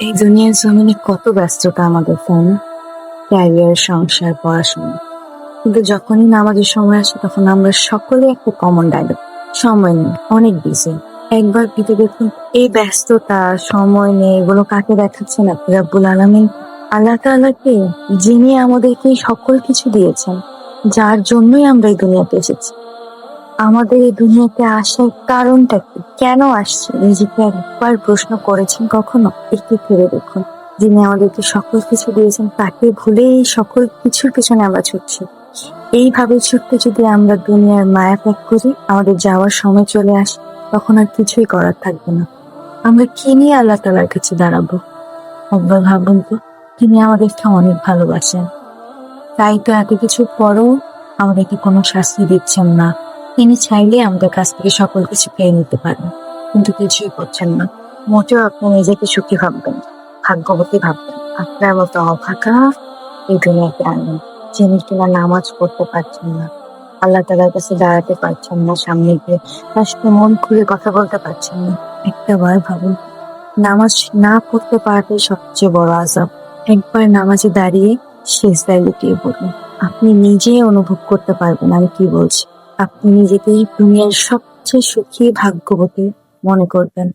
এই দুনিয়ার জমিনে কত ব্যস্ততা আমাদের, তাই না? ক্যারিয়ার, সংসার, পড়াশোনা। কিন্তু যখনই নামাজের সময় আসে তখন আমরা সকলে একটা কমন ডায়লগ, সময় নেই, অনেক বিজি। একবার ভেবে দেখুন, এই ব্যস্ততা, সময় নেই, এগুলো কাকে দেখাচ্ছে না? রব্বুল আলামিন, আল্লাহ তাআলাকে, যিনি আমাদেরকে এই সকল কিছু দিয়েছেন, যার জন্যই আমরা এই দুনিয়াতে এসেছি। আমাদের এই দুনিয়াতে আসার কারণটা কি? কেন আসছে? নিজেকে একবার প্রশ্ন করেছেন কখনো? একটু ভেবে দেখুন। যিনি আমাদেরকে সকল কিছু দিয়েছেন তাকে ভুলে এই সকল কিছুর পেছনে আমরা ছুটছি। এইভাবে ছুটতে যদি আমরা দুনিয়ার মায়া ত্যাগ করি, আমাদের যাওয়ার সময় চলে আসে, তখন আর কিছুই করার থাকবে না। আমরা কি নিয়ে আল্লাহ তাআলার কাছে দাঁড়াবো? একবার ভাবুন তো, তিনি আমাদেরকে অনেক ভালোবাসেন। তাই তো এত কিছুর পরও আমাদেরকে কোনো শাস্তি দিচ্ছেন না। তিনি চাইলে আমাদের কাছ থেকে সকল কিছু কেড়ে নিতে পারেন, কিন্তু কিছুই করছেন না। মোটেও আপনি নিজেকে সুখী ভাববেন, ভাগ্যবতী ভাববেন। আপনার মতো অভাগা এই দুনিয়াতে আনেন, যিনি কিনা নামাজ পড়তে পারছেন না, আল্লাহ তাআলার কাছে দাঁড়াতে পারছেন না, সামনে গিয়ে তার সাথে মন খুলে কথা বলতে পারছেন না। একটা বার ভাবুন, নামাজ না পড়তে পারাটাই সবচেয়ে বড় আযাব। একবার নামাজে দাঁড়িয়ে সিজদায় লুটিয়ে পড়ুন, আপনি নিজেই অনুভব করতে পারবেন আমি কি বলছি। আপনি নিজেকেই দুনিয়ার সবচেয়ে সুখী, ভাগ্যবতী মনে করবেন।